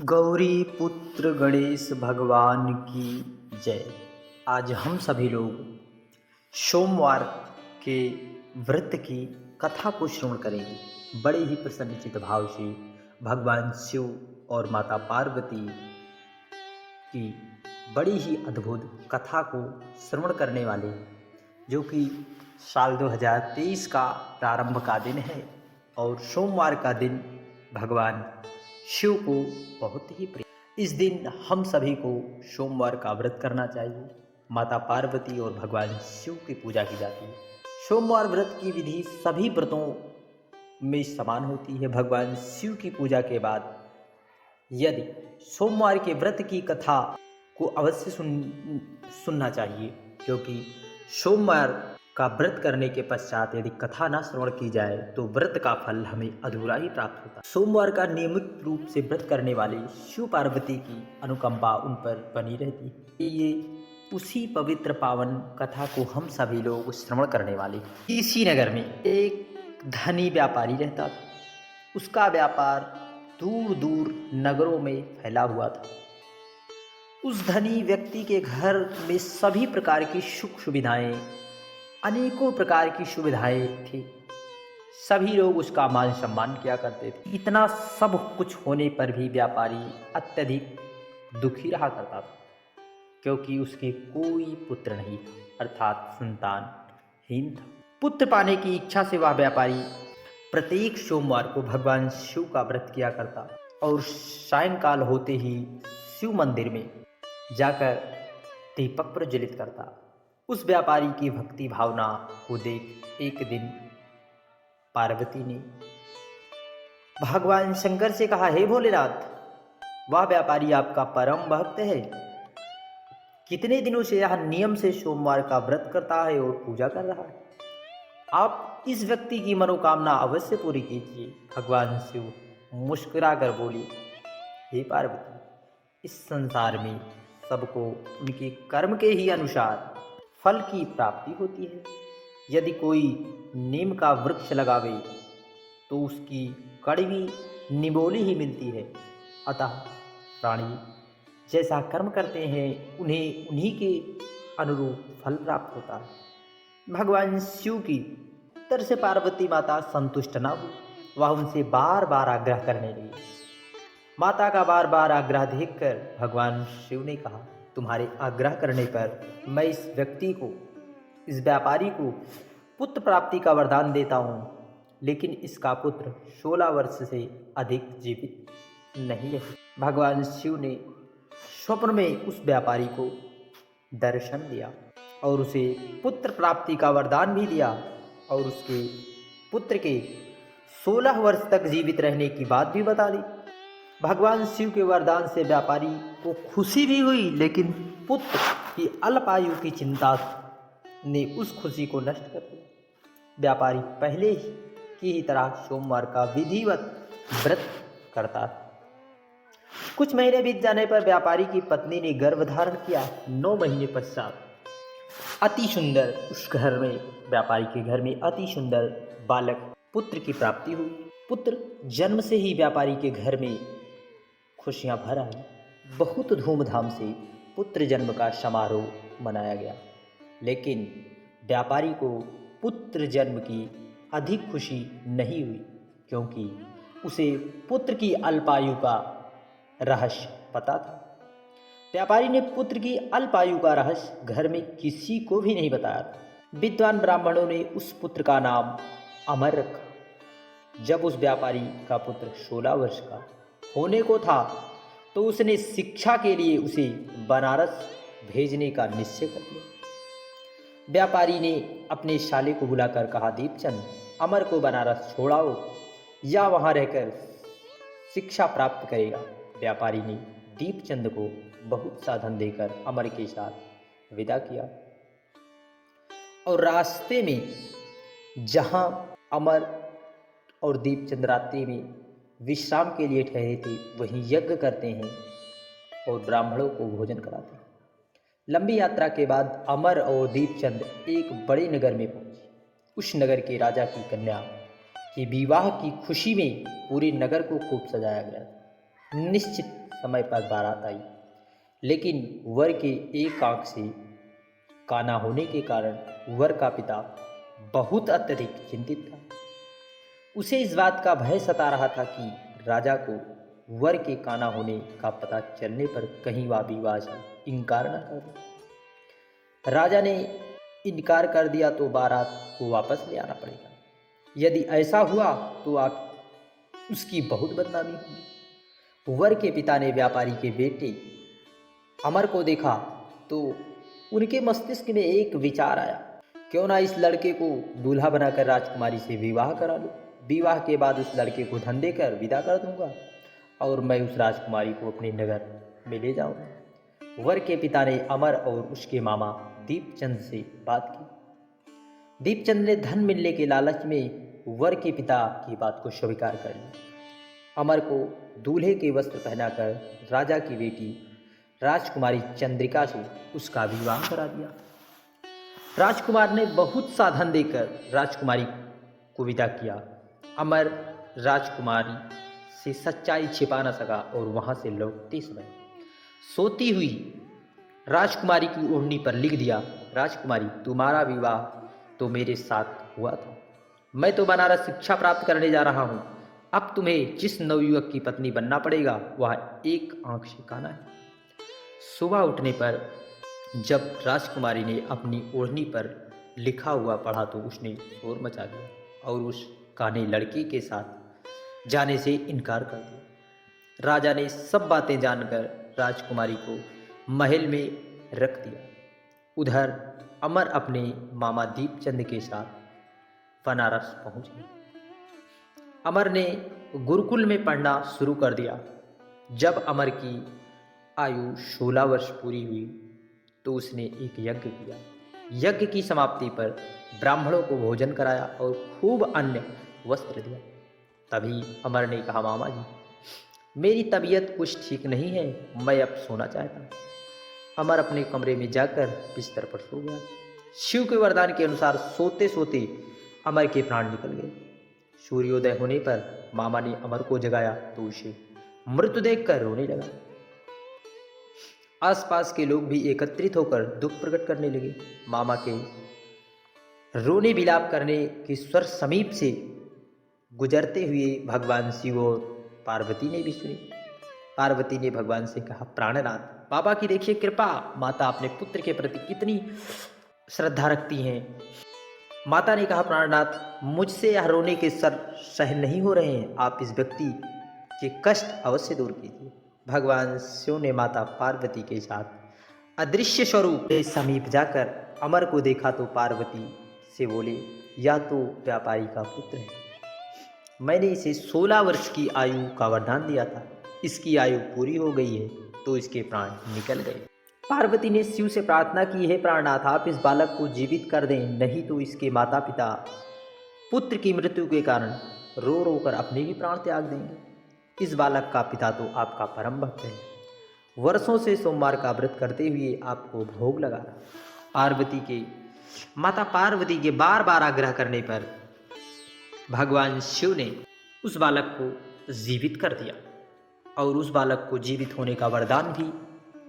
गौरी पुत्र गणेश भगवान की जय। आज हम सभी लोग सोमवार के व्रत की कथा को श्रवण करेंगे। बड़े ही प्रसन्नचित भाव से भगवान शिव और माता पार्वती की बड़ी ही अद्भुत कथा को श्रवण करने वाले हैं, जो कि साल 2023 का प्रारंभ का दिन है और सोमवार का दिन भगवान शिव को बहुत ही प्रिय। इस दिन हम सभी को सोमवार का व्रत करना चाहिए। माता पार्वती और भगवान शिव की पूजा की जाती है। सोमवार व्रत की विधि सभी व्रतों में समान होती है। भगवान शिव की पूजा के बाद यदि सोमवार के व्रत की कथा को अवश्य सुनना चाहिए, क्योंकि सोमवार का व्रत करने के पश्चात यदि कथा ना श्रवण की जाए तो व्रत का फल हमें अधूरा ही प्राप्त होता है। सोमवार का नियमित रूप से व्रत करने वाले शिव पार्वती की अनुकंपा उन पर बनी रहती है। ये उसी पवित्र पावन कथा को हम सभी लोग श्रवण करने वाले। इसी नगर में एक धनी व्यापारी रहता था। उसका व्यापार दूर दूर नगरों में फैला हुआ था। उस धनी व्यक्ति के घर में सभी प्रकार की सुख सुविधाएं, अनेकों प्रकार की सुविधाएं थी। सभी लोग उसका मान सम्मान किया करते थे। इतना सब कुछ होने पर भी व्यापारी अत्यधिक दुखी रहा करता था, क्योंकि उसके कोई पुत्र नहीं था, अर्थात संतानहीन था। पुत्र पाने की इच्छा से वह व्यापारी प्रत्येक सोमवार को भगवान शिव का व्रत किया करता और सायंकाल होते ही शिव मंदिर में जाकर दीपक प्रज्वलित करता। उस व्यापारी की भक्ति भावना को देख एक दिन पार्वती ने भगवान शंकर से कहा, हे भोलेनाथ, वह व्यापारी आपका परम भक्त है। कितने दिनों से यह नियम से सोमवार का व्रत करता है और पूजा कर रहा है। आप इस व्यक्ति की मनोकामना अवश्य पूरी कीजिए। भगवान शिव मुस्कुरा कर बोले, हे पार्वती, इस संसार में सबको उनके कर्म के ही अनुसार फल की प्राप्ति होती है। यदि कोई नीम का वृक्ष लगावे तो उसकी कड़वी निबोली ही मिलती है। अतः प्राणी जैसा कर्म करते हैं उन्हें उन्हीं के अनुरूप फल प्राप्त होता है। भगवान शिव की उत्तर से पार्वती माता संतुष्ट न हुई। वह उनसे बार बार आग्रह करने लगी। माता का बार बार आग्रह देखकर भगवान शिव ने कहा, तुम्हारे आग्रह करने पर मैं इस व्यक्ति को, इस व्यापारी को पुत्र प्राप्ति का वरदान देता हूँ, लेकिन इसका पुत्र 16 वर्ष से अधिक जीवित नहीं है। भगवान शिव ने स्वप्न में उस व्यापारी को दर्शन दिया और उसे पुत्र प्राप्ति का वरदान भी दिया और उसके पुत्र के 16 वर्ष तक जीवित रहने की बात भी बता दी। भगवान शिव के वरदान से व्यापारी को खुशी भी हुई, लेकिन पुत्र की अल्प आयु की चिंता ने उस खुशी को नष्ट कर दिया। व्यापारी पहले की ही तरह सोमवार का विधिवत व्रत करता था। कुछ महीने बीत जाने पर व्यापारी की पत्नी ने गर्भ धारण किया। 9 महीने पश्चात अति सुंदर उस घर में, व्यापारी के घर में अति सुंदर बालक पुत्र की प्राप्ति हुई। पुत्र जन्म से ही व्यापारी के घर में खुशियां भर आई। बहुत धूमधाम से पुत्र जन्म का समारोह मनाया गया, लेकिन व्यापारी को पुत्र जन्म की अधिक खुशी नहीं हुई, क्योंकि उसे पुत्र की अल्पायु का रहस्य पता था। व्यापारी ने पुत्र की अल्पायु का रहस्य घर में किसी को भी नहीं बताया। विद्वान ब्राह्मणों ने उस पुत्र का नाम अमर रखा। जब उस व्यापारी का पुत्र 16 वर्ष का होने को था तो उसने शिक्षा के लिए उसे बनारस भेजने का निश्चय कर लिया। व्यापारी ने अपने साले को बुलाकर कहा, दीपचंद, अमर को बनारस छोड़ाओ या वहां रहकर शिक्षा प्राप्त करेगा। व्यापारी ने दीपचंद को बहुत साधन देकर अमर के साथ विदा किया और रास्ते में जहां अमर और दीपचंद रात्रि में विश्राम के लिए ठहरे थे, वहीं यज्ञ करते हैं और ब्राह्मणों को भोजन कराते हैं। लंबी यात्रा के बाद अमर और दीपचंद एक बड़े नगर में पहुंचे। उस नगर के राजा की कन्या के विवाह की खुशी में पूरे नगर को खूब सजाया गया। निश्चित समय पर बारात आई, लेकिन वर के एक आंख से काना होने के कारण वर का पिता बहुत अत्यधिक चिंतित था। उसे इस बात का भय सता रहा था कि राजा को वर के काना होने का पता चलने पर कहीं वह विवाह से इनकार न कर दे। राजा ने इनकार कर दिया तो बारात को वापस ले आना पड़ेगा। यदि ऐसा हुआ तो आप उसकी बहुत बदनामी होगी। वर के पिता ने व्यापारी के बेटे अमर को देखा तो उनके मस्तिष्क में एक विचार आया, क्यों ना इस लड़के को दूल्हा बनाकर राजकुमारी से विवाह करा लूं। विवाह के बाद उस लड़के को धन देकर विदा कर दूंगा और मैं उस राजकुमारी को अपने नगर में ले जाऊंगा। वर के पिता ने अमर और उसके मामा दीपचंद से बात की। दीपचंद ने धन मिलने के लालच में वर के पिता की बात को स्वीकार कर लिया। अमर को दूल्हे के वस्त्र पहनाकर राजा की बेटी राजकुमारी चंद्रिका से उसका विवाह करा दिया। राजकुमार ने बहुत सा धन देकर राजकुमारी को विदा किया। अमर राजकुमारी से सच्चाई छिपा न सका और वहां से लौटते समय सोती हुई राजकुमारी की ओढ़नी पर लिख दिया, राजकुमारी तुम्हारा विवाह तो मेरे साथ हुआ था, मैं तो बनारस शिक्षा प्राप्त करने जा रहा हूँ। अब तुम्हें जिस नवयुवक की पत्नी बनना पड़ेगा वह एक आंख से काना है। सुबह उठने पर जब राजकुमारी ने अपनी ओढ़नी पर लिखा हुआ पढ़ा तो उसने शोर मचा दिया और उस काने लड़के के साथ जाने से इनकार कर दिया। राजा ने सब बातें जानकर राजकुमारी को महल में रख दिया। उधर अमर अपने मामा दीपचंद के साथ बनारस पहुंच गए। अमर ने गुरुकुल में पढ़ना शुरू कर दिया। जब अमर की आयु 16 वर्ष पूरी हुई तो उसने एक यज्ञ किया। यज्ञ की समाप्ति पर ब्राह्मणों को भोजन कराया और खूब अन्य वस्त्र दिया। तभी अमर ने कहा, मामा जी मेरी तबीयत कुछ ठीक नहीं है, मैं अब सोना चाहता हूँ। अमर अपने कमरे में जाकर बिस्तर पर सो गया। शिव के वरदान के अनुसार सोते सोते अमर के प्राण निकल गए। सूर्योदय होने पर मामा ने अमर को जगाया तो उसे मृत देखकर रोने लगा। आसपास के लोग भी एकत्रित होकर दुख प्रकट करने लगे। मामा के रोने विलाप करने के स्वर समीप से गुजरते हुए भगवान शिव और पार्वती ने भी सुनी। पार्वती ने भगवान से कहा, प्राणनाथ बाबा की देखिए कृपा, माता अपने पुत्र के प्रति कितनी श्रद्धा रखती हैं। माता ने कहा, प्राणनाथ मुझसे यह रोने के स्वर सहन नहीं हो रहे हैं, आप इस व्यक्ति के कष्ट अवश्य दूर कीजिए। भगवान शिव ने माता पार्वती के साथ अदृश्य स्वरूप के समीप जाकर अमर को देखा तो पार्वती से बोले, यह तो व्यापारी का पुत्र है, मैंने इसे 16 वर्ष की आयु का वरदान दिया था, इसकी आयु पूरी हो गई है तो इसके प्राण निकल गए। पार्वती ने शिव से प्रार्थना की, हे प्राणनाथ आप इस बालक को जीवित कर दें, नहीं तो इसके माता पिता पुत्र की मृत्यु के कारण रो रो कर अपने भी प्राण त्याग देंगे। इस बालक का पिता तो आपका परम भक्त है, वर्षों से सोमवार का व्रत करते हुए आपको भोग लगा रहा। पार्वती के माता पार्वती के बार बार आग्रह करने पर भगवान शिव ने उस बालक को जीवित कर दिया और उस बालक को जीवित होने का वरदान भी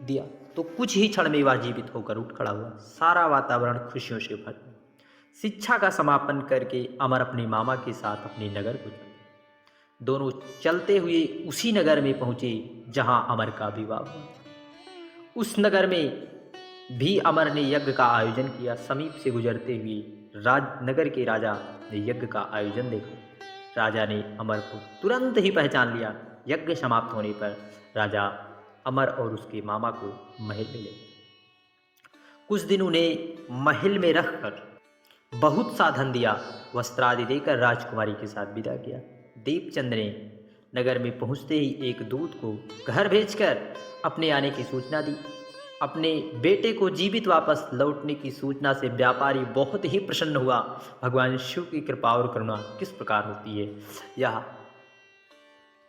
दिया। तो कुछ ही क्षण में वह जीवित होकर उठ खड़ा हुआ। सारा वातावरण खुशियों से भर गया। शिक्षा का समापन करके अमर अपने मामा के साथ अपने नगर को चले। दोनों चलते हुए उसी नगर में पहुंचे जहां अमर का विवाह हुआ। उस नगर में भी अमर ने यज्ञ का आयोजन किया। समीप से गुजरते हुए नगर के राजा ने यज्ञ का आयोजन देखा। राजा ने अमर को तुरंत ही पहचान लिया। यज्ञ समाप्त होने पर राजा अमर और उसके मामा को महल में ले गए। कुछ दिन उन्हें महल में रखकर बहुत सा धन दिया, वस्त्रादि देकर राजकुमारी के साथ विदा किया। दीपचंद ने नगर में पहुंचते ही एक दूत को घर भेजकर अपने आने की सूचना दी। अपने बेटे को जीवित वापस लौटने की सूचना से व्यापारी बहुत ही प्रसन्न हुआ। भगवान शिव की कृपा और करुणा किस प्रकार होती है, यह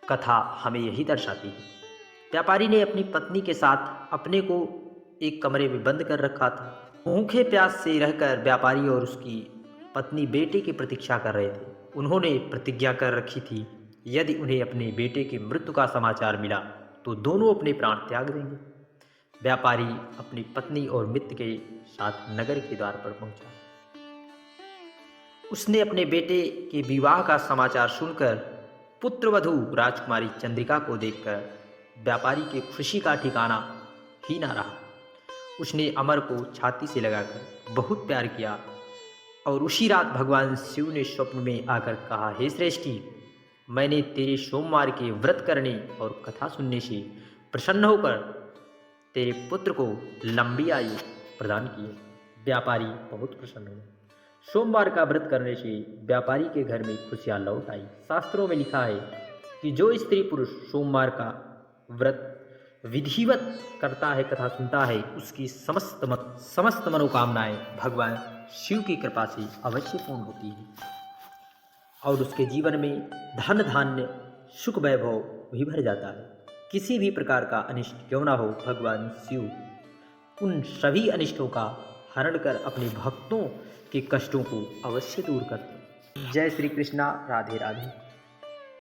कथा हमें यही दर्शाती है। व्यापारी ने अपनी पत्नी के साथ अपने को एक कमरे में बंद कर रखा था। भूखे प्यास से रहकर व्यापारी और उसकी पत्नी बेटे की प्रतीक्षा कर रहे थे। उन्होंने प्रतिज्ञा कर रखी थी, यदि उन्हें अपने बेटे की मृत्यु का समाचार मिला तो दोनों अपने प्राण त्याग देंगे। व्यापारी अपनी पत्नी और मित्र के साथ नगर के द्वार पर पहुंचा। उसने अपने बेटे के विवाह का समाचार सुनकर पुत्रवधू राजकुमारी चंद्रिका को देखकर व्यापारी की खुशी का ठिकाना ही ना रहा। उसने अमर को छाती से लगाकर बहुत प्यार किया और उसी रात भगवान शिव ने स्वप्न में आकर कहा, हे श्रेष्ठी, मैंने तेरे सोमवार के व्रत करने और कथा सुनने से प्रसन्न होकर तेरे पुत्र को लंबी आयु प्रदान की है। व्यापारी बहुत प्रसन्न हुए। सोमवार का व्रत करने से व्यापारी के घर में खुशियाँ लौट आई। शास्त्रों में लिखा है कि जो स्त्री पुरुष सोमवार का व्रत विधिवत करता है, कथा सुनता है, उसकी समस्त मनोकामनाएं भगवान शिव की कृपा से अवश्य पूर्ण होती है और उसके जीवन में धन धान्य सुख वैभव भी भर जाता है। किसी भी प्रकार का अनिष्ट क्यों ना हो, भगवान शिव उन सभी अनिष्टों का हरण कर अपने भक्तों के कष्टों को अवश्य दूर करते हैं। जय श्री कृष्णा। राधे राधे।